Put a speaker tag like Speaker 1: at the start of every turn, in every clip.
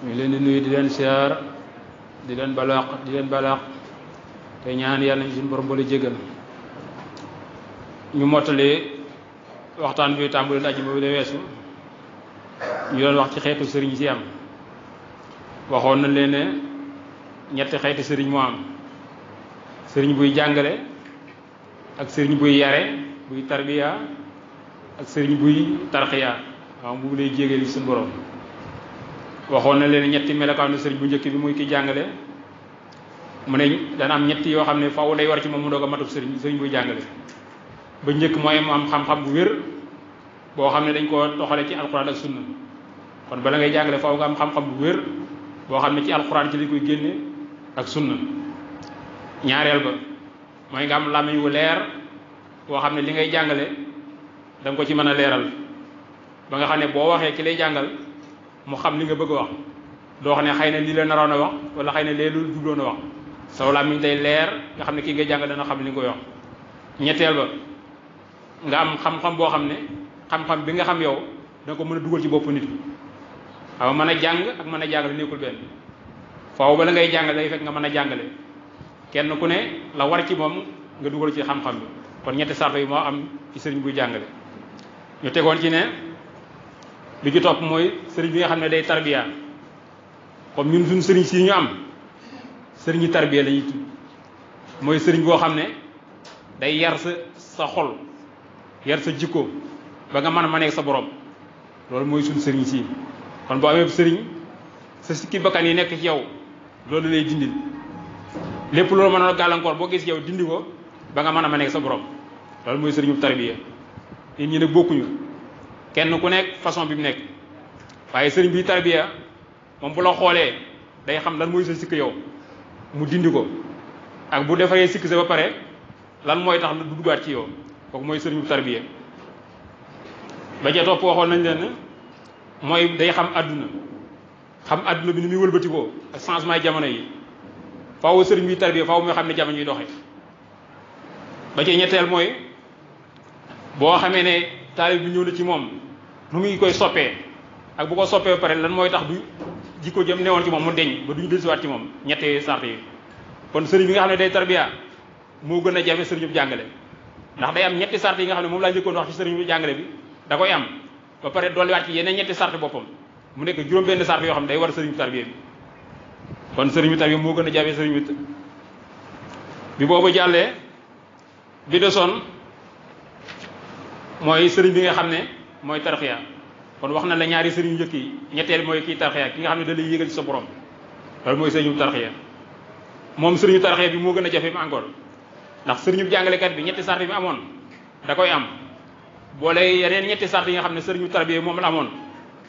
Speaker 1: ñu leen di nuyu di leen siyaar di leen balaax te ñaan yàlla ñu suñu borom boole jégal ñu mottali waxtaan bi tàmbali na ajjuma bi la weesu ñu doon wax ci xeetu sëriñ si am waxoon na leen ne ñetti xeeti sëriñ moo am sëriñ buy jàngale ak sëriñ buy yare buy tarbiya ak sëriñ buy tarxiya waaw bu lay jégal yi suñu borom waxoon na leen ñetti melokaanu sëriñ bu njëkk bi muy ki jàngale mu ne dana am ñetti yoo xam ne faaw day war ci moom mu doog a matub sëriñ buy jàngale ba njëkk mooy mu am xam-xam bu wér boo xam ne dañ ko toxale ci alxuraan ak sunna kon bala ngay jàngale faaw nga am xam-xam bu wér boo xam ne ci alxuraan ci lañ koy génne ak sunna ñaareel ba mooy nga am làmmiñ wu leer boo xam ne li ngay jàngale da nga ko ci mën a leeral ba nga xam ne boo waxee ki lay jàngal mu xam li nga bëgg a wax doo xam ne xëy na lii la naroon a wax wala xëy na lee lu jubloon a wax saw làmmiñ day leer nga xam ne kii ngay jàngal dana xam li nga koy wax ñetteel ba nga am xam-xam boo xam ne xam-xam bi nga xam yow danga ko mën a dugal ci bopp nit waaw mën a jàng ak mën a jàngale nekkul benn faaw ba la ngay jàngale day fekk nga mën a jàngale kenn ku ne la war ci moom nga dugal ci xam-xam bi kon ñetti sarto yi moo am ci sëriñ buy jàngale ñu tegoon ci ne bi ci topp mooy sëriñ bi nga xam ne day tarbiya comme ñun suñu sëriñ si ñu am sëriñu tarbiya la ñuy tudd mooy sëriñ boo xam ne day yar sa xol yar sa jikko ba nga mën a nekk sa borom loolu mooy suñu sëriñ si kon boo amee sëriñ sa sikki bakkan yi nekk ci yow loolu lay dindil lépp loolu mën a gàllankoor boo gis yow dindi ko ba nga mën a nekk sa borom loolu mooy sëriñu tarbiya nit ñi nag bokkuñu kenn ku nekk façon bi mu nekk waaye sëriñ bi tarbiya moom bu la xoolee day xam lan mooy sa sikk yow mu dindi ko ak bu defaree sikk sa ba pare lan mooy tax du duggaat ci yow kooku mooy sëriñ bu tarbiya ba ca topp waxoon nañ leen mooy day xam àdduna bi ni muy wëlbatikoo ak changement jamono yi faaw sëriñ bi tarbiya faaw muy xam ne jamono yi doxee ba ca ñetteel mooy boo xamee ne taalib bi ñëw na ci moom nu muy koy soppee ak bu ko soppee ba pare lan mooy tax du jikko jëm newoon ci moom mu deñ ba duñu dellusiwaat ci moom ñetti sart yi kon sëriñ bi nga xam ne day tarbiya moo gën a jafe sëriñ bu jàngale ndax day am ñetti sart yi nga xam ne moom laa njëkkoon wax ci sëriñ bu jàngale bi da koy am ba pare dolliwaat ci yeneen ñetti sart boppam mu nekk juróom-benn sart yoo xam ne day war sëriñ bu tarbiya bi kon sëriñ bu tarbiya moo gën a jafe sëriñ bi boobu jàllee bi desoon mooy sëriñ bi nga xam ne mooy tarxiya kon wax na la ñaari sëriñ yu njëkk yi ñetteel mooy kii tarxiya ki nga xam ne da lay yéegal ci sa borom loolu mooy sëriñu tarxiya moom sëriñu tarxiya bi moo gën a jafe mi encore ndax sëriñu jàngalekat bi ñetti sart yi mu amoon da koy am boole yeneen ñetti sart yi nga xam ne sëriñu tarbiya moom la amoon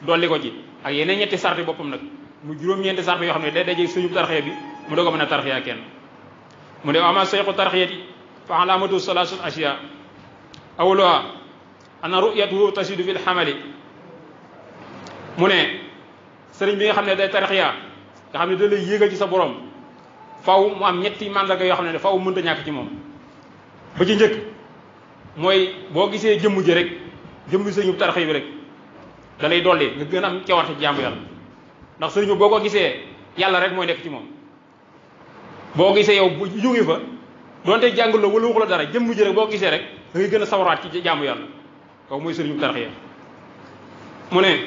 Speaker 1: dolli ko ci ak yeneen ñetti sart yi boppam nag mu juróom-ñeenti sart yoo xam ne day daje sëriñu tarxiya bi mu doog a mën a tarxiya kenn mu ne ama seyxu tarxiyati fa alamatu salaasun asiya awluha ana ru'yatuhu tasidu fil xamali mu ne sëriñ bi nga xam ne day tarxiya nga xam ne da lay yéegal ci sa borom faw mu am ñetti mandarga yoo xam ne faw mënta ñàkk ci moom ba ci njëkk mooy boo gisee jëmm ji rek jëmm sëriñu tarxiya bi rek da lay dolli nga gën a am cawarte ci jaamu yàlla ndax sëriñ bi boo ko gisee yàlla rek mooy nekk ci moom boo gisee yow bu jógee fa donte jàngul la wala waxu la dara jëmm ji rek boo gisee rek da ngay gën a sawaraat ci jaamu yàlla kooku mooy sëriñu tarxiya mu ne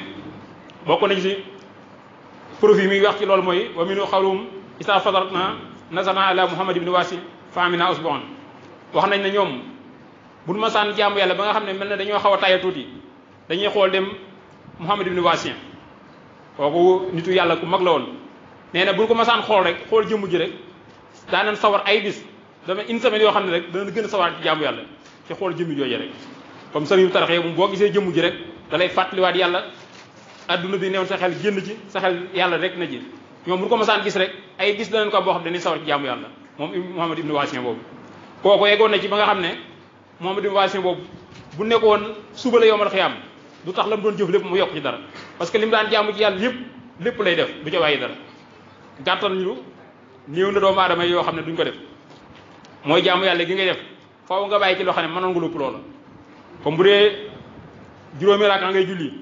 Speaker 1: bokk nañ si profit mi wax ci loolu mooy wa minu xawlum isa fadarna nasana ala muhammad ibn wasi fa amina usbuan wax nañ ne ñoom bu nu masaan jaamu yàlla ba nga xam ne mel na dañoo xaw a tayal tuuti dañuy xool dem muhammad ibn wasi kooku nitu yàlla ku mag la woon nee na bu ñu ko masaan xool rek xool jëmm ji rek daanan sawar ay bis dama une semaine yoo xam ne rek dana gën a sawar ci jaamu yàlla ci xool jëmmi jooju rek comme sëriñu tarxiya moom boo gisee jëmm ji rek da lay fàttaliwaat yàlla adduna bi newoon sa xel génn ci sa xel yàlla rek na ji ñoom bu ñu ko masaan gis rek ay bis danañ ko am boo xam ne dañuy sawar ci jaamu yàlla moom Muhammad ibn Wasin boobu kooku yeggoon na ci ba nga xam ne Muhammad ibn Wasin boobu bu nekkoon suba la yowmal xiyaam du tax la mu doon jëf lépp mu yokk ci dara parce que li mu daan jaamu ci yàlla lépp lay def du ca wàyyi dara gàttal ñu néew na doomu aadama yoo xam ne duñ ko def mooy jaamu yàlla gi ngay def faaw nga bàyyi ci loo xam ne mënoon nga lépp loola comme bu dee juróomi raaka ngay julli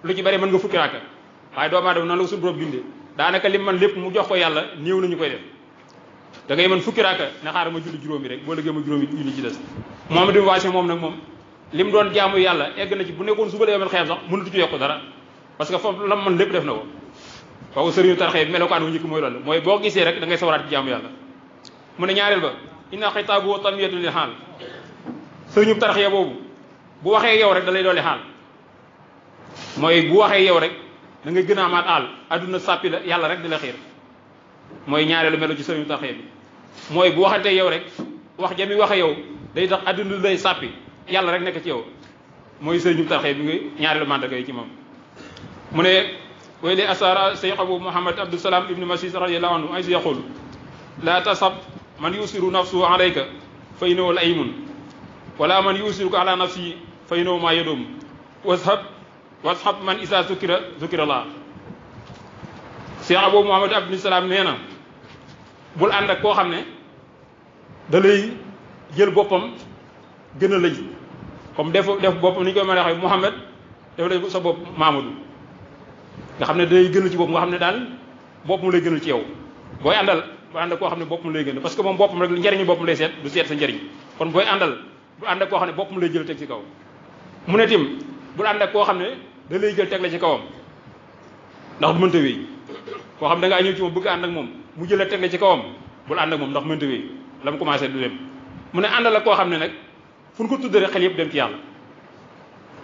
Speaker 1: lu ci bari mën nga fukki raaka waaye doomu aadama noonu la ko suñu borom bindee daanaka lim man lépp mu jox ko yàlla néew nañu koy def da ngay mën fukki raaka ne xaaral ma julli juróomi rek boo lëggee ma juróomi julli ci des moom di waase moom nag moom lim doon jaamu yàlla egg na ci bu nekkoon suba la yomal xeem sax mënatu ci yokk dara parce que foofu lam man lépp def na ko kooku sëriñu tarxee bi melokaan wu njëkk mooy loolu mooy boo gisee rek da ngay sawaraat ci jaamu yàlla mu ne ñaareel ba inna xitaabu tanmiyatu lil xaal sëriñu tarxee boobu bu waxee yow rek da lay doole xaal mooy bu waxee yow rek da ngay gën a amaat aal adduna sàppi la yàlla rek di la xiir mooy ñaareelu melo ci sëriñu tarxee bi mooy bu waxantee yow rek wax jami waxe yow day tax adduna day sàppi yàlla rek nekk ci yow mooy sëriñu tarxee bi nga ñaareelu mandarga yi ci moom mu ne way li asara Cheikh Abou Mouhamad Abdou Salam ibnu Masis radiyallahu anhu ay si yaqul la tasab man yusiru nafsuhu alayka fa innahu laymun wala man yusiruka ala nafsihi fa innahu ma yadum washab man isa zukira la Cheikh Abou Mouhamad Abdou Salam nee na bul ànd ak koo xam ne da lay jël boppam gën a lëj comme def boppam ni ñu koy mën a waxee Mouhamad def lay sa bopp Mamadou nga xam ne day gënal ci bopp nga xam ne daal bopp mu lay gënal ci yow booy àndal bu ànd ak koo xam ne bopp mu lay gënal parce que moom boppam rek njariñu boppam lay seet du seet sa njariñ kon booy àndal bu ànd ak koo xam ne bopp mu lay jël teg ci kaw mu ne tim bul ànd ak koo xam ne da lay jël teg la ci kawam ndax du mënta wéy koo xam ne da ngaa ñëw ci moom bëgg ànd ak moom mu jël la teg la ci kawam bul ànd ak moom ndax mënta wéy la mu commencé du dem mu ne àndal ak koo xam ne nag fu ñu ko tudd rek xel yëpp dem ci yàlla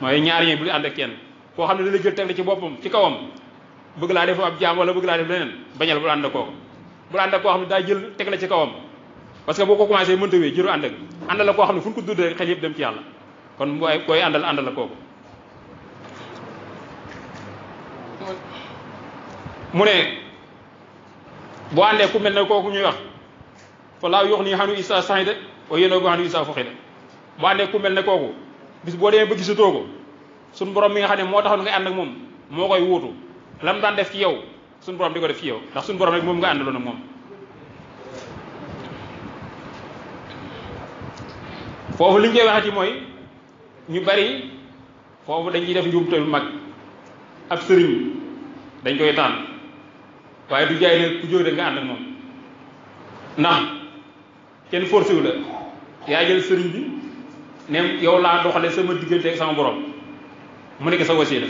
Speaker 1: mooy ñaar ñi bul ànd ak kenn koo xam ne da lay jël teg la ci boppam ci kawam bëgg laa def ab jaam wala bëgg laa def leneen bañal bul ànd ak kooku bul ànd ak koo xam ne daa jël teg la ci kawam parce que boo ko commencé mënta wéy jëru ànd ak àndal la koo xam ne fu ñu ko tudd rek xel yëpp dem ci yàlla kon booy koy àndal la kooku mu ne boo àndee ku mel ne kooku ñuy wax fa laa yox nii xanu isa saxide o yénoo bu xanu isa foxide boo àndee ku mel ne kooku bis boo demee ba gisatoo ko suñu borom mi nga xam ne moo taxoon nga ànd ak moom moo koy wuutu lam daan def ci yow suñu borom di ko def ci yow ndax suñu borom rek moom nga àndaloon ak moom foofu li ñu koy waxati mooy ñu bari foofu dañuy def njuumte lu mag ab sëriñ dañ koy tànn waaye du jaay ne ku jóg rek nga ànd ak moom ndax kenn forcé wu la yaa jël sëriñ bi ne yow laa doxale sama diggante ak sama borom mu nekk sa wasiila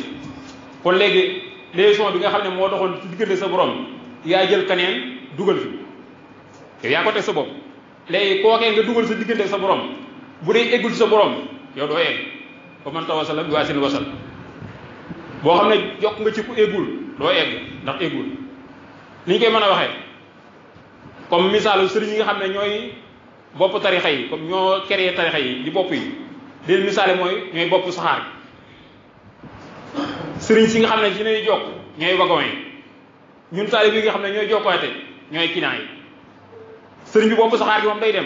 Speaker 1: kon léegi léegi bi nga xam ne moo doxoon ci diggante sa borom yaa jël kaneen dugal fi yow yaa ko teg sa bopp léegi kookee nga dugal sa diggante ak sa borom bu dee eggul ci sa borom yow doo egg ba man tawasala bi waa seen wasal boo xam ne jokk nga ci ku eggul doo egg ndax eggul ni ñu koy mën a waxee comme misaalu sëriñ yi nga xam ne ñooy bopp tarixa yi comme ñoo créé tarixa yi di bopp yi leen misaale mooy ñooy bopp saxaar sëriñ si nga xam ne ci ñooy jokk ñooy wagon yi ñun taalib yi nga xam ne ñooy jokkoate ñooy client yi sëriñ bi bopp saxaar gi moom day dem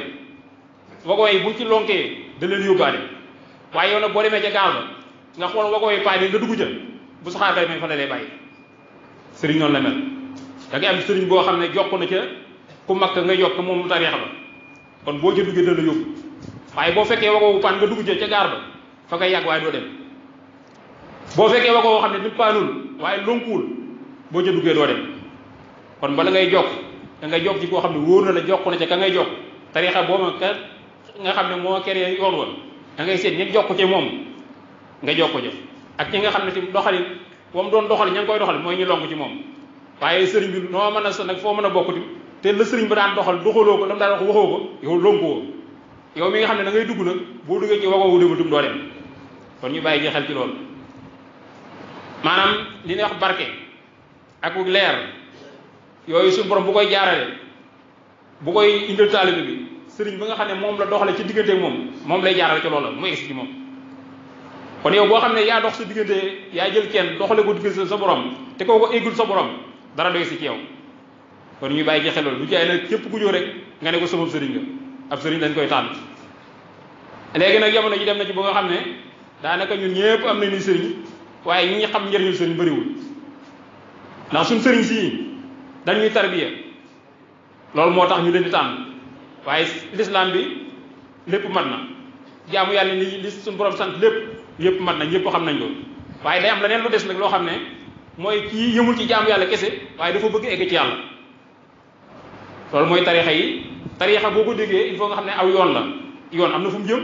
Speaker 1: wagon yi buñ ci lonkee da leen yóbbaale waaye yow nag boo demee ca gaal ba nga xool wagon yi paane nga dugg ca bu saxaar ga demee fa la lay bàyyi sëriñ noonu la mel da ngay am sëriñ boo xam ne jokk na ca ku mag nga yokk moom tariixa ba kon boo ca duggee da la yóbbu waaye boo fekkee wagon bu paan nga dugg ca gaar ba fa ngay yàgg waaye doo dem boo fekkee wagon boo xam ne nit paanul waaye lonkuwul boo ca duggee doo dem kon bala ngay jokk da ngay jokk ci koo xam ne wóor na la jokk na ca ka ngay jokk tariixa boobu ka nga xam ne moo créé yoon wa da ngay seet ñi jokk ci moom nga jokk ca ak ñi nga xam ne ci doxalin moom doon doxal ña ngi koy doxal mooy ñu lonk ci moom waaye sëriñ bi noo mën a sa nag foo mën a bokkuti te la sëriñ ba daan doxal doxaloo ko la mu daan wax waxoo ko yow lonkuwoo yow mi nga xam ne da ngay dugg nag boo duggee ci wagoo wu dematum doo dem kon ñu bàyyi xel ci loolu maanaam li ñuy wax barke ak leer yooyu suñu borom bu koy jaarale bu koy indil taalibe bi sëriñ bi nga xam ne moom la doxale ci diggante moom lay jaarale ci loolu la mu egsi ci moom kon yow boo xam ne yaa dox sa diggante yaa jël kenn doxale ko diggante sa borom te koo ko eggul sa borom dara doy si ci yow kon ñu bàyyi ci xel loolu du jaay nag képp ku ñëw rek nga ne ko sama sëriñ nga ab sëriñ dañ koy tànn léegi nag jamono ji dem na ci ba nga xam ne daanaka ñun ñëpp am nañu sëriñ waaye ñi xam njëriñu sëriñ bëriwul ndax suñ sëriñ si dañuy tarbiya loolu moo tax ñu leen di tànn waaye l'islam bi lépp mat na jaamu yàlla li suñu borom sant lépp yëpp mat na ñëpp xam nañ loolu waaye day am leneen lu des nag loo xam ne mooy kii yëmul ci jaamu yàlla kese waaye dafa bëgg egg ci yàlla loolu mooy tarixa yi. tarixa boo ko déggee il faut nga xam ne aw yoon la yoon am na fu mu jëm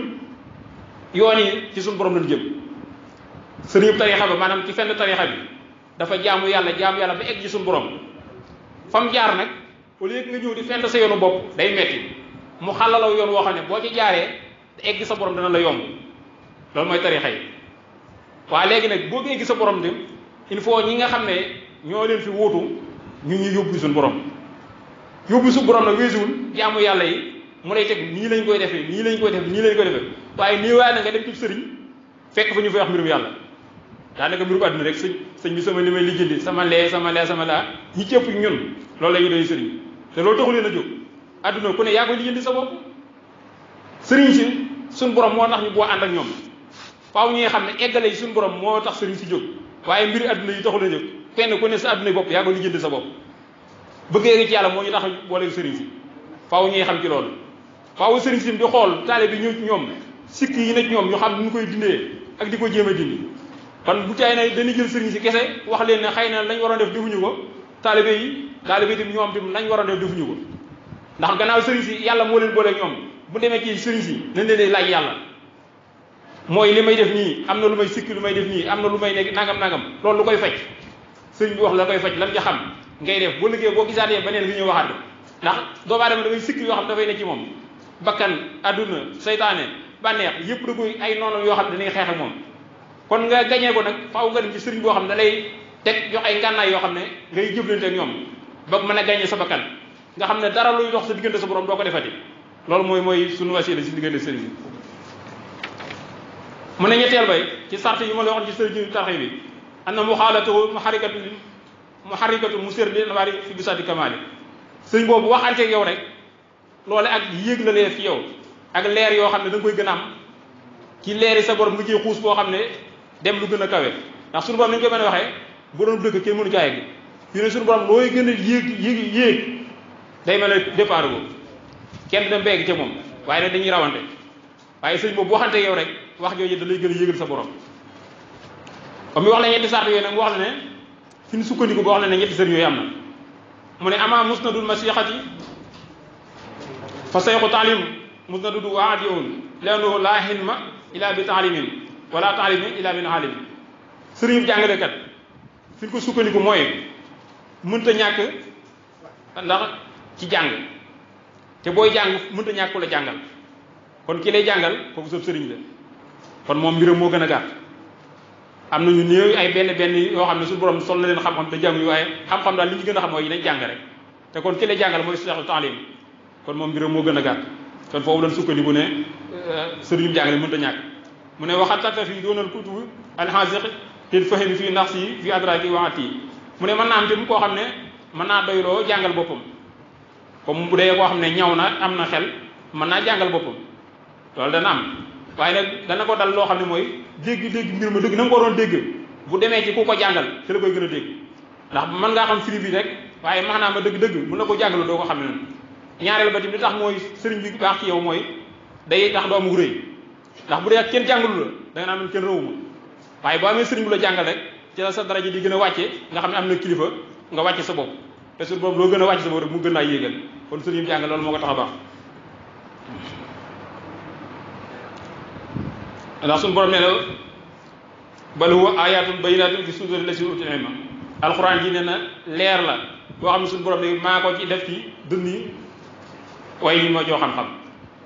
Speaker 1: yoon yi ci suñu borom lañ jëm sëriñu tarixa ba maanaam ci fenn tarixa bi dafa jaamu yàlla ba egg ci suñu borom fa mu jaar nag au lieu que nga ñëw di fent sa yoonu bopp day metti mu xàllalaw yoon woo xam ne boo ci jaaree egg sa borom dana la yomb loolu mooy tarixa yi waaye léegi nag boo egg sa borom dem il faut ñi nga xam ne ñoo leen fi wuutu ñu ñuy yóbbu suñu borom yóbbu suñu borom nag weesuwul jaamu yàlla yi mu lay teg nii lañ koy defee nii lañ koy def nii lañ koy defee waaye nii waaye na nga dem ci sëriñ fekk fa ñu fay wax mbirum yàlla daanaka mbirum àdduna rek sëñ bi sama li may lijjanti sama laa ñi ci ëpp ñun loolu la ñu doy sëriñ te loolu taxu leen a jóg àdduna ku ne yaa koy lijjanti sa bopp sëriñ si suñu borom moo tax ñu boo ànd ak ñoom faaw ñi nga xam ne eggale yi suñu borom moo tax sëriñ si jóg waaye mbiri àdduna yi taxu leen a jóg kenn ku ne sa àdduna bopp yaa koy lijjanti sa bopp bëggee ci yàlla moo ñu tax boole sëriñ si faaw ñuy xam ci loolu faaw sëriñ si di xool taale bi ñëw ci ñoom sikk yi nekk ñoom ñu xam nu ñu koy dindee ak di ko jéem a dindi kon bu caay na dañuy jël sëriñ si kese wax leen ne xëy na lañ waroon def defuñu ko taalibe yi tam ñoom tam lañ waroon def defuñu ko ndax gannaaw sëriñ si yàlla moo leen boole ñoom bu demee ci sëriñ si nañ leen laaj yàlla mooy li may def nii am na lu may sikk lu may def nii am na lu may nekk nangam loolu lu koy faj sëriñ bi wax la koy faj lan nga xam ngay def boo liggéey boo gisaatee beneen bi ñëw waxaat ko ndax doomu aadama dafay sikk yoo xam ne dafay ne ci moom bakkan adduna seytaane bànneex yëpp da koy ay noonu yoo xam ne dañuy xeex ak moom kon nga gañee ko nag faaw nga dem ci sëriñ boo xam ne da lay teg jox ay ngànnaay yoo xam ne ngay jëflante ak ñoom ba mën a gañee sa bakkan nga xam ne dara luy dox sa diggante sa borom doo ko defati loolu mooy suñu wasila si diggante sëriñ bi mu ne ñetteel bay ci sart yi ma la waxoon ci sëriñ tarxi bi am na muharrikatu musir li nawaari fi bisaati kamaali sëñ boobu waxanteeg yow rek loole ak yéeg la leer ci yow ak leer yoo xam ne da nga koy gën a am ci leeri sa borom nga ciy xuus boo xam ne dem lu gën a kawe ndax suñu borom ni ñu koy mën a waxee bu doon dëkk kenn mënu caayeg fii ne suñu borom looy gën a yéeg day mel ne départ ko kenn dem beeg ca moom waaye nag dañuy rawante waaye sëñ boobu waxanteeg yow rek wax jooju da lay gën a yéegal sa borom comme mi wax la ñetti sart yooyu nag mu wax la ne fi ñu sukkandiku boo xam ne ñetti sëriñ yooyu am na mu ne ama musnadul masixati fa sayxu taalim musnadul waadiun leannahu laa xilma ila bi taalimin wala taalimin ila min xaalim sëriñ bi jàngalekat fi ñu ko sukkandiku mooy mënta ñàkk ndax ci jàng te booy jàng mënta ñàkk ku la jàngal kon ki lay jàngal kooku sëb sëriñ la kon moom mbiram moo gën a gàtt am na ñu néew ay benn yoo xam ne suñu borom sol na leen xam-xam te jànguñu waaye xam-xam daal li ñu gën a xam mooy nañ jàng rek te kon ki lay jàngal mooy seexul taalim kon moom mbiram moo gën a gàtt kon foofu lañ sukkandiku ne sëriñu jàngale mënta ñàkk mu ne waxatata fii doonal kutubu alxaasiq til fahimi fii ndax si fii adraki waxat yi mu ne mën naa am tam koo xam ne mën naa doyloo jàngal boppam comme bu dee koo xam ne ñaw na am na xel mën naa jàngal boppam loolu dana am waaye nag dana ko dal loo xam ne mooy dégg mbir ma dëgg na nga ko doon dégg bu demee ci ku ko jàngal ci la koy gën a dégg ndax mën ngaa xam firi bi rek waaye maanaam ma dëgg-dëgg mun na ko jàngal doo ko xam ne noonu ñaareel ba tamit li tax mooy sëriñ bi baax ci yow mooy day tax doo amul rëy ndax bu dee kenn jàngalu la da nga naan man kenn rëwuma waaye boo amee sëriñ bu la jàngal rek ci la sa daraja di gën a wàcce nga xam ne am na kilifa nga wàcce sa bopp te su boobu loo gën a wàcce sa bopp rek mu gën laa yéegal kon sëriñ bi jàngal loolu moo ko tax a baax ndax suñu borom nee na bal huwa ayatun bayinatun fi suduuri llaziina uutul ilma alxuraan ji nee na leer la boo xam ne suñu borom ne maa ko ci def ci dënni way ñi ma joo xam-xam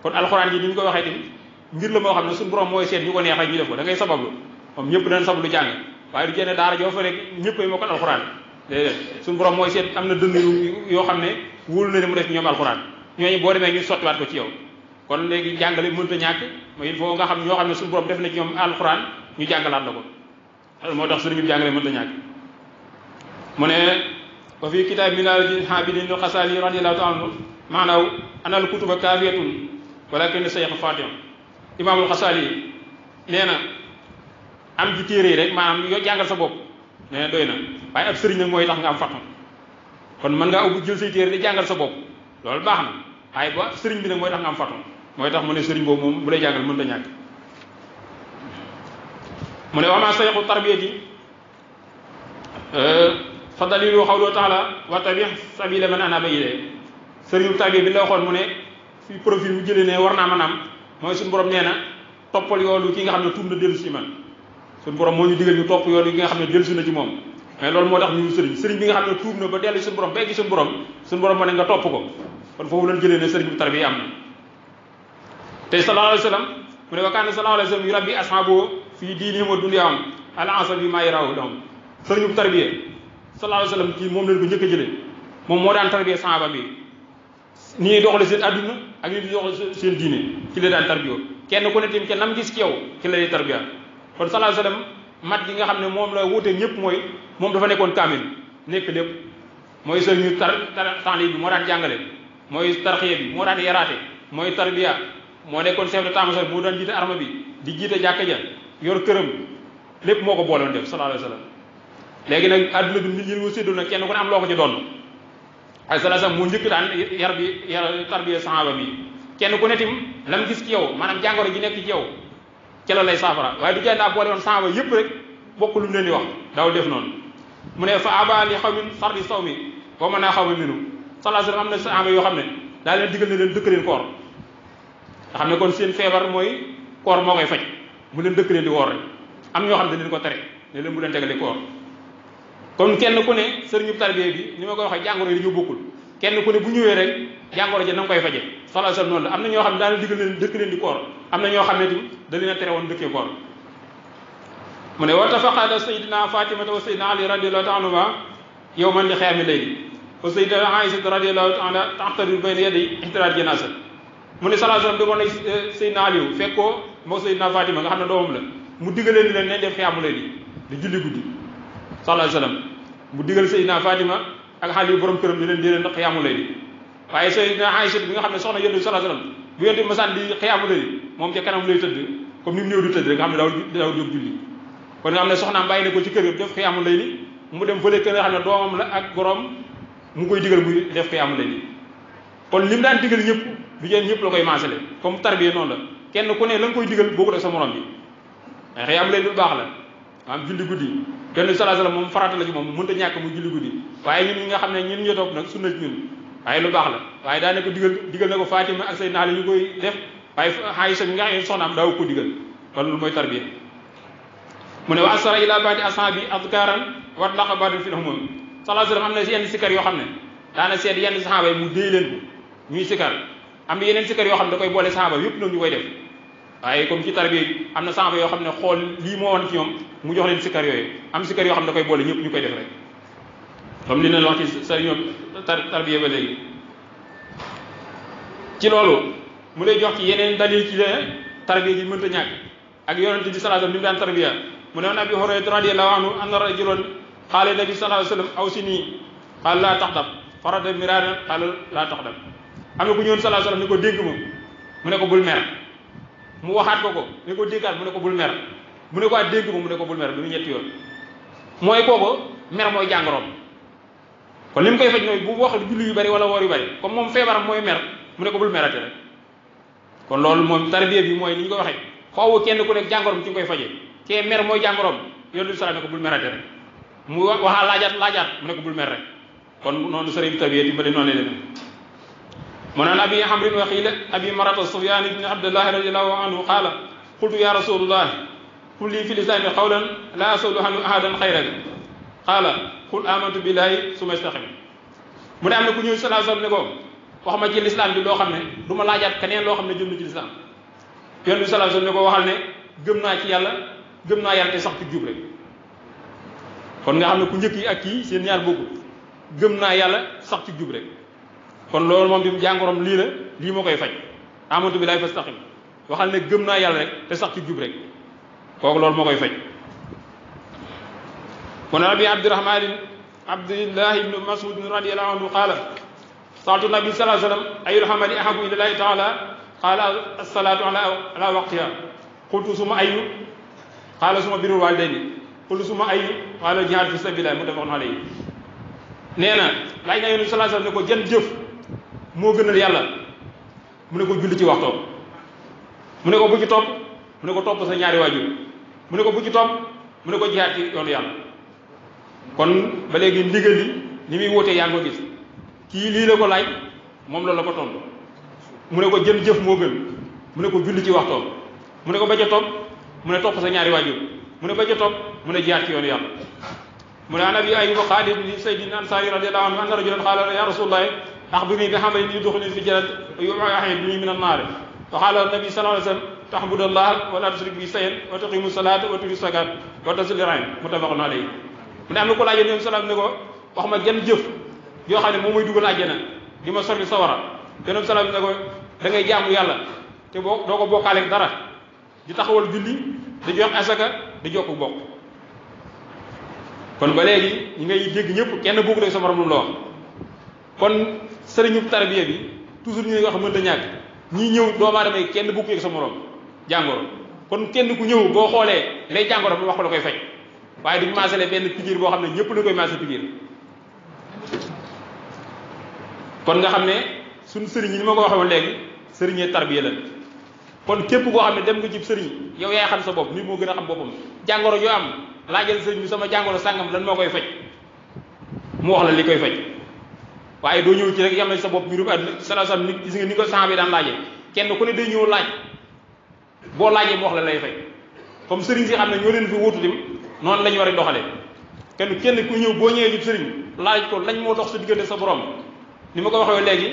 Speaker 1: kon alxuraan ji ni ñu ko waxee tamit mbir la moo xam ne suñu borom mooy seet ñu ko neex rek ñu def ko da ngay sabablu moom ñëpp dañ sabablu jàng waaye du jëne daara joo fa rek ñëpp ay mokkal alxuraan déedéet suñu borom mooy seet am na dënn yoo xam ne wóolu na ne mu def ñoom alxuraan ñooñu boo demee ñu sottiwaat ko ci yow kon léegi jàngale mënut a ñàkk mais il faut nga xam ñoo xam ne suñu borom def na ci ñoom alxuraan ñu jàngalaat la ko loolu moo tax sëriñ bi jàngale mënut a ñàkk mu ne wa fi kitaab minhaajil aabidiin lil Xasaali radiyallaahu taala anhu maanaam anal kutuba kaafiyatun walaakin sayx faatih imaamul Xasaali nee na am ci téere yi rek maanaam yoo jàngal sa bopp nee na doy na waaye ab sëriñ nag mooy tax nga am fattu kon mën ngaa ubbi jël say téere di jàngal sa bopp loolu baax na waaye ba sëriñ bi nag mooy tax nga am fattu mooy tax mu ne sëriñ boobu moom bu lay jàngal mënut a ñàkk mu ne wamaa sayxu tarbiyati fa dalilu xawlu taala wa tabi sabila man anaba ilayhi sëriñu tarbiya bi la waxoon mu ne fi profil mu jëlee ne war naa mën a am mooy suñu borom nee na toppal yoonu ki nga xam ne tuub na dellu si man suñu borom moo ñu digal ñu topp yoonu ki nga xam ne dellu si na ci moom mais loolu moo tax ñu sëriñ bi nga xam ne tuub na ba dellu suñu borom ba egg suñu borom moo ne nga topp ko kon foofu lañ jëlee ne sëriñ bu tarbiya am na tey sallallahu alayhi wa sallam mu ne wa kaana sallallahu alayhi wa sallam yu rabbi ashaaboo fii diinihim wa dunyaahum al ansab bi maa yaraahu lahum sëriñ bu tarbiya sallallahu alayhi wa sallam kii moom lañ ko njëkk a jëlee moom moo daan tarbiya sahaaba bi ni ñuy doxale seen adduna ak ni ñuy doxale seen diine ci la daan tarbiya kenn ku ne tamit ca nam gis ci yow ci la lay tarbiya kon sallallahu alayhi wa sallam mat gi nga xam ne moom la wuute ñëpp mooy moom dafa nekkoon kaamil nekk lépp mooy sëriñu tànli bi moo daan jàngale mooy tarxiya bi moo daan yaraate mooy tarbiya moo nekkoon chef de état-major moo daan jiite arme bi di jiite jàkka ja yor këram lépp moo ko booloon def sallallahu alayhi wa sallam léegi nag adduna bi nit ñi mu séddul nag kenn ku ne am loo ko ci doon ay sallallahu alayhi wa sallam moo njëkk daan yar tarbiya sahaba bi kenn ku ne tim lam gis ci yow maanaam jàngoro ji nekk ci yow ci la lay saafara waaye du jaa boole woon sahaba yëpp rek bokk lu mu leen di wax daaw def noonu mu ne fa aba li xaw min sardi saw mi boo mën naa xaw ma minu sallallahu alayhi wa sallam am na sahaba yoo xam ne daa leen digal ne leen dëkk leen koor nga xam ne kon seen feebar mooy koor moo koy faj mu leen dëkk leen di woor rek am ñoo xam ne dañ leen ko tere ne leen bu leen tegale koor kon kenn ku ne sëriñu tarbiya bi ni ma koy waxee jàngoro yi dañoo bokkul kenn ku ne bu ñëwee rek jàngoro ji na nga koy faje sallallahu alayhi wa sallam noonu la am na ñoo xam ne daana digal leen dëkk leen di koor am na ñoo xam ne tim da leen a tere woon dëkkee koor mu ne wa tafaqada sayyidina fatimata wa sayyidina ali radiyallahu ta'ala anhuma yawman li xiyaami layli wa sayyidina aïsata radiyallahu ta'ala taxtarir bayna yaday ihtiraar janaasa mu ne sallallahu alayhi wa sallam demoon na sayyidina aliou fekk ko moo sayyidina fatima nga xam ne doomam la mu digalee ni leen nañ def xiyaamu layli di julli guddi sallallahu alayhi wa sallam mu digal sayyidina fatima ak xale yu borom këram di leen di leen xiyaamu layli waaye sayyidina aïsa bi nga xam ne soxna yonent bi sallallahu alayhi wa sallam bu yonent bi masaan di xiyaamu layli moom ca kanam lay tëdd comme ni mu néew di tëdd rek nga xam ne daaw jóg julli kon nga xam ne soxnaam bàyyi na ko ci kër gi def xiyaamu layli mu dem fële kër nga xam ne doomam la ak gorom mu koy digal muy def xiyaamu layli kon li mu daan digal ñëpp du jeen ñëpp la koy maasale comme tarbiya noonu la kenn ku ne la nga koy digal boobu def sa morom bi ay xiyaamu layli lu baax la am julli guddi yonent bi sallallahu alayhi wasallam moom farata la ci moom mënut a ñàkk mu julli guddi waaye ñun ñi nga xam ne ñun ñu topp nag sunna ci ñun waaye lu baax la waaye daa ne ko digal na ko Fatima ak Seydina Ali ñu koy def waaye Aïcha mi nga xam ne soxnaam daaw ko digal kon loolu mooy tarbiya mu ne wa asara ila baadi ashabi adkaran wat laqa baadin fil humum sallallahu alayhi wasallam am na yenn sikar yoo xam ne daana seet yenn saxaaba yi mu déy leen ko ñuy sikar am na yeneen sikar yoo xam ne da koy boole saxaaba yëpp nag ñu koy def waaye comme ci tarbiya bi am na saxaaba yoo xam ne xool lii moo woon ci ñoom mu jox leen sikar yooyu am sikar yoo xam ne da koy boole ñëpp ñu koy def rek comme li leen wax ci sëriñ tarbiya ba léegi ci loolu mu lay jox ci yeneen dalil ci ne tarbiya ji mënta ñàkk ak yonent bi sallallahu alayhi wasallam ni mu daan tarbiya mu ne woon Abi Hurayra radiyallahu anhu anna rajulan qaala nabi sallallahu alayhi wasallam awsini qaala laa taxdab farada miraaran qaala laa taxdab am na ku ñëwoon sallallahu alayhi wasallam ni ko dénk ma mu ne ko bul mer mu waxaat ko ne ko déggaat mu ne ko bul mer mu ne ko at dénk ma mu ne ko bul mer bi mu ñetti yoon mooy kooku mer mooy jàngoroom kon li mu koy faj nooy bu wax julli yu bari wala woor yu bari comme moom feebaram mooy mer mu ne ko bul merate rek kon loolu moom tarbiya bi mooy ni ñu ko waxee faaw kenn ku nekk jàngoroom ci nga koy fajee kee mer mooy jàngoroom yonent bi sallallahu alayhi wasallam ne ko bul merate rek mu waxaa laajaat mu ne ko bul mer rek kon noonu sëriñ tarbiya yi ba noonu lay demee mu naan abi amrin wa xiila abi marata sufyan ibn abdullah radiyallahu anhu qaala qultu ya rasulullah qul li fi lisani qawlan la as'alu anhu ahadan xayrak qaala qul amantu billahi summa istaqim mu ne am na ku ñëw sallallahu alayhi wasallam ne ko wax ma ci lislaam bi loo xam ne du ma laajaat keneen loo xam ne jëm na ci lislaam yonent bi sallallahu alayhi wasallam ne ko waxal ne gëm naa ci yàlla gëm naa yàlla te sax ci jub rek kon nga xam ne ku njëkk yi ak kii seen ñaar bokkul gëm naa yàlla sax ci jub rek kon loolu moom bi jàngoroom lii la lii moo koy faj amantu billahi fastaqim waxal ne gëm naa yàlla rek te sax ci jub rek kooku loolu moo koy faj kon abi abdullah ibn mas'ud radiyallahu anhu qaala sa'altu nabi sallallahu alayhi wasallam ayyul amali ahabbu ila llahi ta'ala qaala as-salatu ala waqtiha qultu summa ayyu qaala summa birrul walidayni qultu summa ayyu qaala jihad fi sabilillah muttafaqun alayhi nee na laaj na yonent sallallahu alayhi wasallam ne ko jën jëf moo gënal yàlla mu ne ko julli ci waxtoom mu ne ko bu ci topp mu ne ko topp sa ñaari waajur mu ne ko bu ci topp mu ne ko jihaad ci yoonu yàlla kon ba léegi ndigal li ni muy wóotee yaa ngi ko gis kii lii la ko laaj moom loolu la ko tontu mu ne ko jën jëf moo gën mu ne ko julli ci waxtoom mu ne ko ba ca topp mu ne topp sa ñaari waajur mu ne ba ca topp mu ne jihaad ci yoonu yàlla mu ne an abi ayyuba xaalid li sayyidina ansari radiyallahu anhu anna rajulan qaala ya rasulallahi axbirni bi amalin yudxiluni fi jannati yu'iduni min annaar fa qaala nabi sallallahu alayhi wa sallam ta'budu allaha wa la tushrik bihi shay'an wa tuqimu salata wa tu'ti zakat wa tasili rahim muttafaqun alayhi mu ne am na ko laajee nabi salaam ne ko wax ma genn jëf yoo xam ne moom mooy dugal àjjana di ma sori sawara nabi salaam ne ko da ngay jaamu yàlla te boo doo ko bokkaaleeg dara di taxawal julli di jox asaka di jokk bokk kon ba léegi ñi ngay dégg ñëpp kenn bokku rek sa morom lu la wax kon sëriñu tarbiya bi toujours ñu wax mënta ñàkk ñii ñëw doomu aadama yi kenn bokku ak sa morom jàngoro kon kenn ku ñëw boo xoolee lay jàngoro bu wax ko la koy faj waaye duñu maasale benn piqûre boo xam ne ñëpp la koy maasale piqûre kon nga xam ne suñu sëriñ yi ni ma ko waxee woon léegi sëriñee tarbiya la kon képp koo xam ne dem nga jib sëriñ yow yaay xam sa bopp nit moo gën a xam boppam jàngoro yoo am laajal sëriñ bi sama jàngoro sàngam lan moo koy faj mu wax la li koy faj waaye doo ñëw ci rek yam sa bopp mbirum àdduna sallallahu alayhi wasallam ni gis nga ni ko saxaaba yi daan laajee kenn ku ne day ñëw laaj boo laajee mu wax la lay faj comme sëriñ si xam ne ñoo leen fi wuutu dim noonu la ñu war a doxalee kenn ku ñëw boo ñëwee jib sëriñ laaj ko lañ moo dox sa diggante sa borom ni ma ko waxee léegi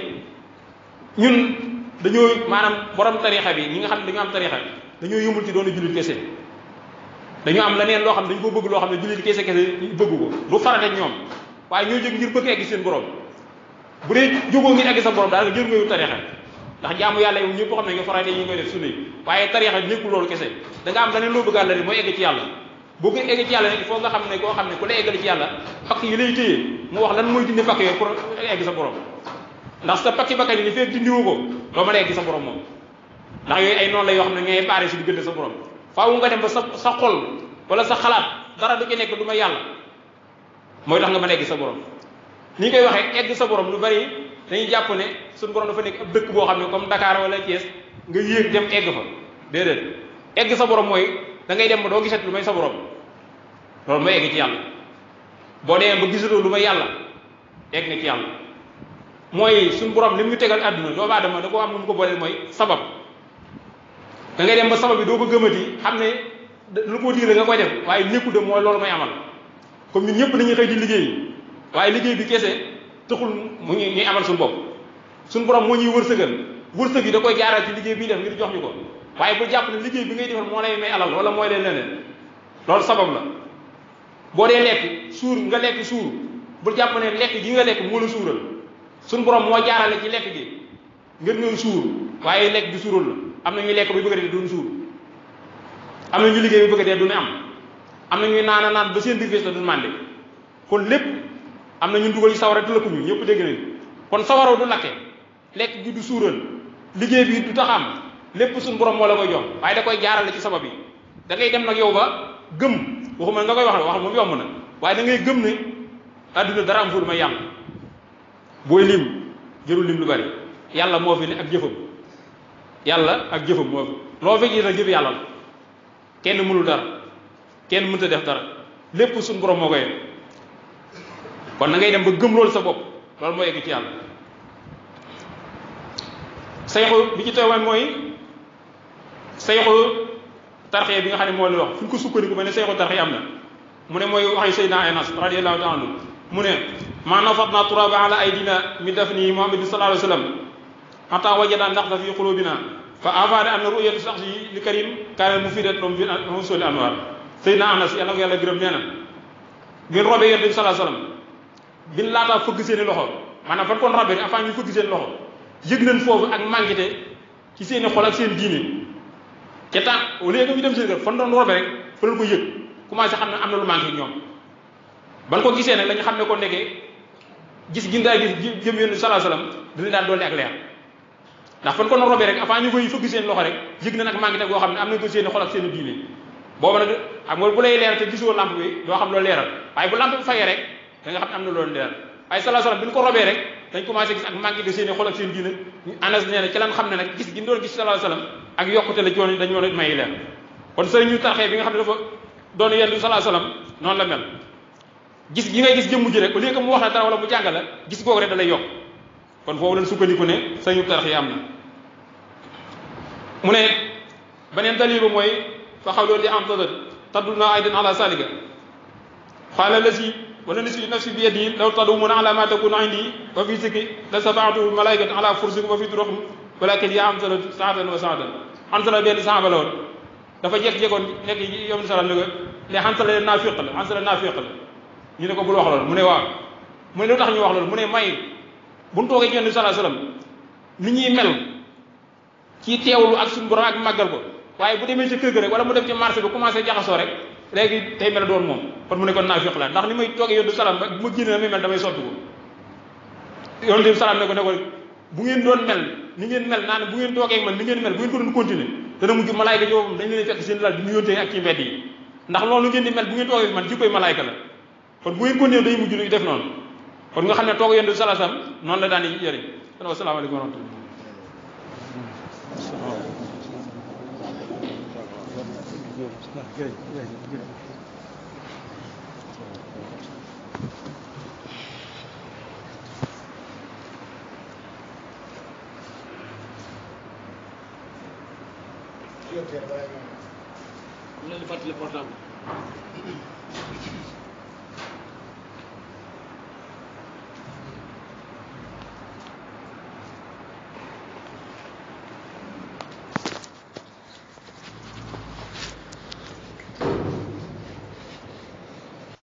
Speaker 1: ñun dañoo maanaam borom tarixa bi ñi nga xam ne dañoo am tarixa dañoo yëmul ci doon jullit kese dañoo am leneen loo xam ne dañu ko bëgg loo xam ne jullit kese bëgg ko du farate ñoom waaye ñoo jóg ngir bëgg egg seen borom bu dee jógoo ngir egg sa borom daal nga jër nga tarixa ndax jaamu yàlla yow ñëpp xam ne nga farate yi ñu koy def sunna yi waaye tarixa nekkul loolu kese da nga am leneen loo bëggaat la ne mooy egg ci yàlla boo ko egg ci yàlla il faut nga xam ne koo xam ne ku la eggal ci yàlla pakk yi lay téye mu wax lan mooy dindi pakk yooyu pour egg sa borom ndax sa pakki bakkan yi li fekk dindiwu ko doo mën a egg sa borom moom ndax yooyu ay noonu la yoo xam ne ngay baare si diggante sa borom faaw nga dem ba sa xol wala sa xalaat dara du ci nekk du ma yàlla mooy tax nga mën a egg sa borom ni ñu koy waxee egg sa borom lu bari dañuy jàpp ne suñu borom dafa nekk ab dëkk boo xam ne comme Dakar wala Thiès nga yéeg dem egg fa déedéet egg sa borom mooy da ngay dem ba doo gisat lu may sa borom loolu mooy egg ci yàlla boo demee ba gisatoo lu may yàlla egg nga ci yàlla mooy suñu borom li mu ñu tegal àdduna doomu aadama da ko am lu mu ko booleel mooy sabab da ngay dem ba sabab bi doo ko gëmati xam ne lu ko diir nga koy def waaye nekkul de mooy loolu may amal comme ñun ñëpp dañuy xëy di liggéey waaye liggéey bi kese taxul mu ñuy amal suñu bopp suñu borom moo ñuy wërsëg yi da koy jaaral ci liggéey bi def ngir jox ñu ko waaye bu jàpp ne liggéey bi ngay defal moo lay may alal wala mooy leen leneen loolu sabab la boo dee lekk suur nga lekk suur bu jàpp ne lekk gi nga lekk moo la suural suñu borom moo jaarale ci lekk gi ngir ngeen suur waaye lekk gi suural la am na ñuy lekk bi bëgg a dee duñ suur am na ñu liggéey bi bëgg a dee duñu am na ñuy naan naan ba seen biir fees la duñ mànde kon lépp am na ñu dugal ci sawara du lakk ñu ñëpp dégg nañ kon sawara du lakke lekk gi du suural liggéey bi du tax am lépp suñu borom moo la koy jox waaye da koy jaarale ci sabab yi da ngay dem nag yow ba gëm waxuma nga koy wax moom yomb na waaye da ngay gëm ne adduna dara am fu may yàlla booy lim jërul lim lu bari yàlla moo fi ne ak jëfam yàlla ak jëfam moo fi loo fi gis nag jëf yàlla la kenn mënul dara kenn mënta def dara lépp suñu borom moo koy def kon da ngay dem ba gëm loolu sa bopp loolu moo egg ci yàlla sayxu bi ci teewoon mooy sayxu tarxiya bi nga xam ne moo la wax fu ñu ko sukkandiku ba ne sayxu tarxiya am na mu ne mooy waxi Seydina Anas radiyallahu ta'ala anhu mu ne ma nafatna turaba ala aydina min dafni Muhammad sallallahu alayhi wa sallam hatta wajada naqsa fi qulubina fa afada an ru'yatu shakhsi li karim kana mufidat lum fi husul anwar Seydina Anas yàlla ko yàlla gërëm nee na ngeen robee yonent bi sallallahu alayhi wa sallam bin laataa fëgg seeni loxo maanaam fan kon robee avant ñu fëgg seen loxo yëg nañ foofu ak mànkite ci seeni xol ak seen diine ca temps au lieu que ñu dem seen kër fan doon robe rek fa leen ko yëg commencé xam ne am na lu manqué ñoom ban ko gisee nag la ñu xam ne ko nekkee gis gindaay gis jëm yoon sallallahu alayhi wasallam dina daan dolli ak leer ndax fan ko doon robe rek avant ñu koy fëgg seen loxo rek yëg na nag mànkite goo xam ne am nañ ko seeni xol ak seen diine boobu nag xam nga bu lay leer te gisoo lampe bi doo xam loolu leeral waaye bu lampe bi fayee rek da nga xam ne am na loolu leeral waaye sallallahu alayhi wasallam bi ñu ko robee rek dañ commencé gis ak manqué de seeni xol ak seen diine Anas nee na ci lan xam ne nag gis gi doon gis sallallahu alayhi wasallam ak yokkute la ci woon dañu woon may leer kon sëriñ ñu tarxee bi nga xam ne dafa doon yenn sallallahu alayhi wasallam noonu la mel gis gi ngay gis jëmm ji rek au lieu que mu wax la dara wala mu jàngal la gis googu rek da lay yokk kon foofu lañ sukkandiku ne sañu tarax yi am na mu ne beneen dalil ba mooy fa xaw loolu di am tadduna aydan ala salika xaala la si wala nisi nafsi bi yadi law tadumuna ala ma takunu indi wa fi zikri la safaatu malaikatu ala fursikum wa fi duruxum walakin yaa am sala saatan wa saatan xansala benn saaba la woon dafa jekk-jekkoon nekk yom salam ne ko ne xansala naafiq la xansala naafiq la ñu ne ko bul wax loolu mu ne waaw mu ne lu tax ñu wax loolu mu ne may bu ñu toogee Yonent bi sallallahu alayhi wasallam ni ñuy mel ci teewlu ak suñu borom ak màggal ko waaye bu demee ci kër ga rek wala mu dem ci marché bi commencé jaxasoo rek léegi tey mel doon moom kon mu ne kon naafiq la ndax ni may toogee Yonent bi salaam bu ma génne na may mel damay sotti ko Yonent bi salaam ne ko bu ngeen doon mel ni ngeen mel naa ne bu ngeen toogee man ni ngeen mel bu ngeen ko doon continuer dana mujj malaayka ñoom dañ leen fekk seen lal di nuyonte ak ci mbedd yi ndax loolu ngeen di mel bu ngeen toogee man jikkoy malaayka la kon bu ngeen continuer day mujj ñu def noonu kon nga xam ne toog Yonent bi salaam noonu la daan di yëriñ kon asalaamaaleykum wa rahmatulah
Speaker 2: Portable